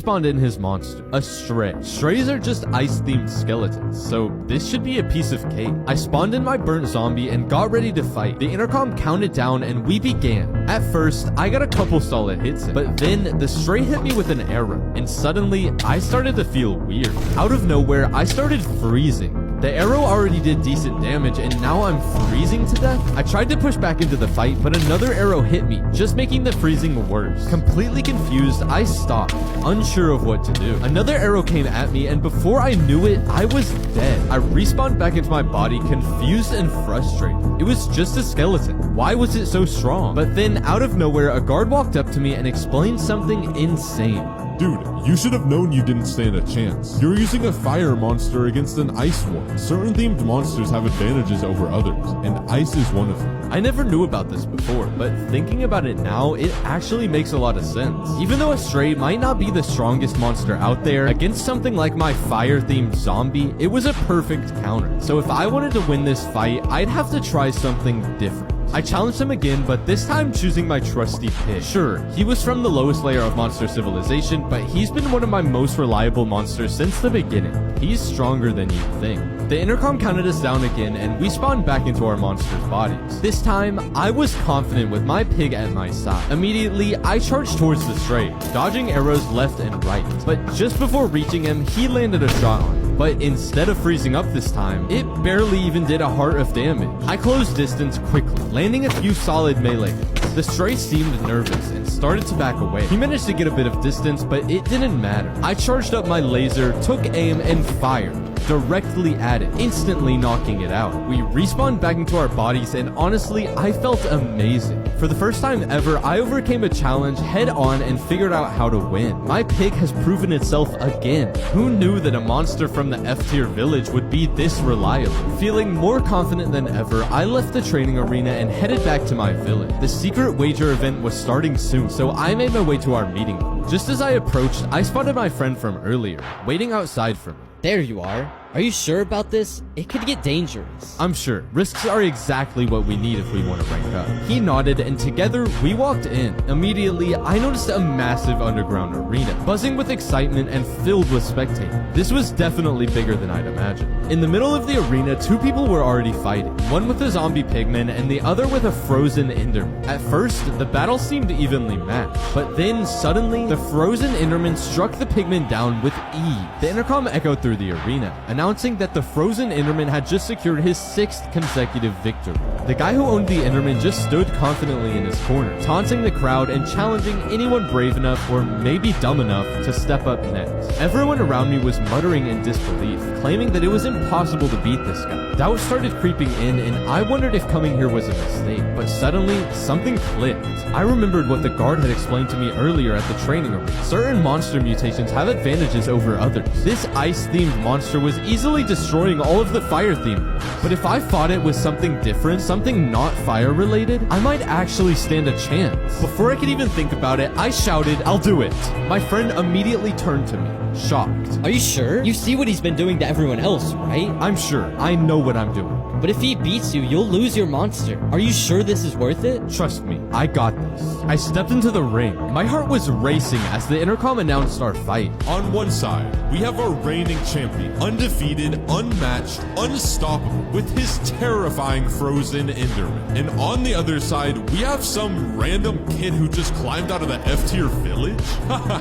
spawned in his monster, a stray. Strays are just ice-themed skeletons, so this should be a piece of cake. I spawned in my burnt zombie and got ready to fight. The intercom counted down and we began. At first, I got a couple solid hits in, but then the stray hit me with an arrow, and suddenly I started to feel weird. Out of nowhere, I started freezing. The arrow already did decent damage, and now I'm freezing to death? I tried to push back into the fight, but another arrow hit me, just making the freezing worse. Completely confused, I stopped, unsure of what to do. Another arrow came at me, and before I knew it, I was dead. I respawned back into my body, confused and frustrated. It was just a skeleton. Why was it so strong? But then, out of nowhere, a guard walked up to me and explained something insane. Dude, you should have known you didn't stand a chance. You're using a fire monster against an ice one. Certain themed monsters have advantages over others, and ice is one of them. I never knew about this before, but thinking about it now, it actually makes a lot of sense. Even though a stray might not be the strongest monster out there, against something like my fire-themed zombie, it was a perfect counter. So if I wanted to win this fight, I'd have to try something different. I challenged him again, but this time choosing my trusty pig. Sure, he was from the lowest layer of monster civilization, but he's been one of my most reliable monsters since the beginning. He's stronger than you'd think. The intercom counted us down again, and we spawned back into our monsters' bodies. This time, I was confident with my pig at my side. Immediately, I charged towards the stray, dodging arrows left and right. But just before reaching him, he landed a shot on me. But instead of freezing up this time, it barely even did a heart of damage. I closed distance quickly, landing a few solid melee hits. The stray seemed nervous and started to back away. He managed to get a bit of distance, but it didn't matter. I charged up my laser, took aim, and fired directly at it, instantly knocking it out. We respawned back into our bodies, and honestly, I felt amazing. For the first time ever, I overcame a challenge head on and figured out how to win. My pig has proven itself again. Who knew that a monster from the F-tier village would be this reliable? Feeling more confident than ever, I left the training arena and headed back to my village. The secret wager event was starting soon, so I made my way to our meeting point. Just as I approached, I spotted my friend from earlier, waiting outside for me. There you are. Are you sure about this? It could get dangerous. I'm sure. Risks are exactly what we need if we want to rank up. He nodded, and together we walked in. Immediately, I noticed a massive underground arena, buzzing with excitement and filled with spectators. This was definitely bigger than I'd imagined. In the middle of the arena, two people were already fighting, one with a zombie pigman and the other with a frozen enderman. At first, the battle seemed evenly matched, but then suddenly, the frozen enderman struck the pigman down with ease. The intercom echoed through the arena, announcing that the frozen enderman had just secured his 6th consecutive victory. The guy who owned the enderman just stood confidently in his corner, taunting the crowd and challenging anyone brave enough or maybe dumb enough to step up next. Everyone around me was muttering in disbelief, claiming that it was impossible to beat this guy. Doubt started creeping in, and I wondered if coming here was a mistake, but suddenly, something clicked. I remembered what the guard had explained to me earlier at the training arena. Certain monster mutations have advantages over others. This ice-themed monster was easily destroying all of the fire-themed ones. But if I fought it with something different, something not fire-related, I might actually stand a chance. Before I could even think about it, I shouted, "I'll do it!" My friend immediately turned to me, shocked. Are you sure? You see what he's been doing to everyone else, right? I'm sure. I know what I'm doing. But if he beats you, you'll lose your monster. Are you sure this is worth it? Trust me, I got this. I stepped into the ring. My heart was racing as the intercom announced our fight. On one side, we have our reigning champion, undefeated, unmatched, unstoppable, with his terrifying frozen enderman. And on the other side, we have some random kid who just climbed out of the F-tier village? Haha.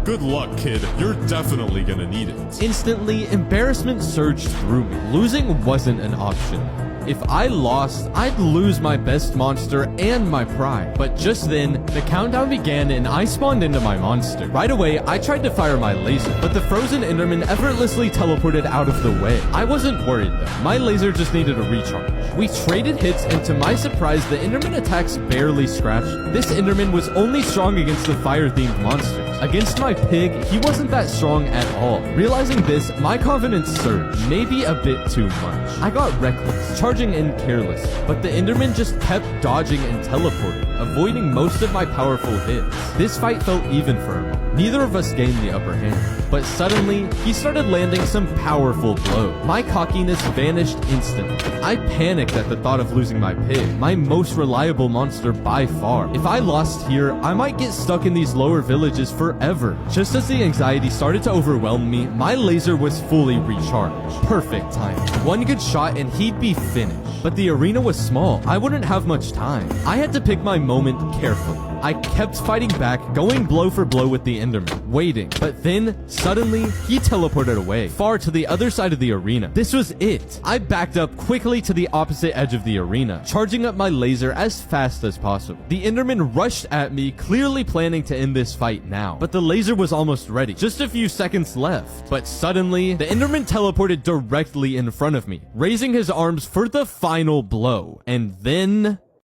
Good luck, kid. You're definitely gonna need it. Instantly, embarrassment surged through me. Losing wasn't an option. If I lost, I'd lose my best monster and my pride. But just then, the countdown began and I spawned into my monster. Right away, I tried to fire my laser, but the frozen enderman effortlessly teleported out of the way. I wasn't worried though. My laser just needed a recharge. We traded hits, and to my surprise, the enderman attacks barely scratched. This enderman was only strong against the fire-themed monsters. Against my pig, he wasn't that strong at all. Realizing this, my confidence surged, maybe a bit too much. I got reckless, charging in careless, but the enderman just kept dodging and teleporting, avoiding most of my powerful hits. This fight felt even for a moment. Neither of us gained the upper hand, but suddenly, he started landing some powerful blows. My cockiness vanished instantly. I panicked at the thought of losing my pig, my most reliable monster by far. If I lost here, I might get stuck in these lower villages forever. Just as the anxiety started to overwhelm me, my laser was fully recharged. Perfect time. One good shot and he'd be finished. But the arena was small. I wouldn't have much time. I had to pick my moment carefully. I kept fighting back, going blow for blow with the Enderman, waiting. But then, suddenly, he teleported away, far to the other side of the arena. This was it. I backed up quickly to the opposite edge of the arena, charging up my laser as fast as possible. The Enderman rushed at me, clearly planning to end this fight now. But the laser was almost ready, just a few seconds left. But suddenly, the Enderman teleported directly in front of me, raising his arms for the final blow. And then...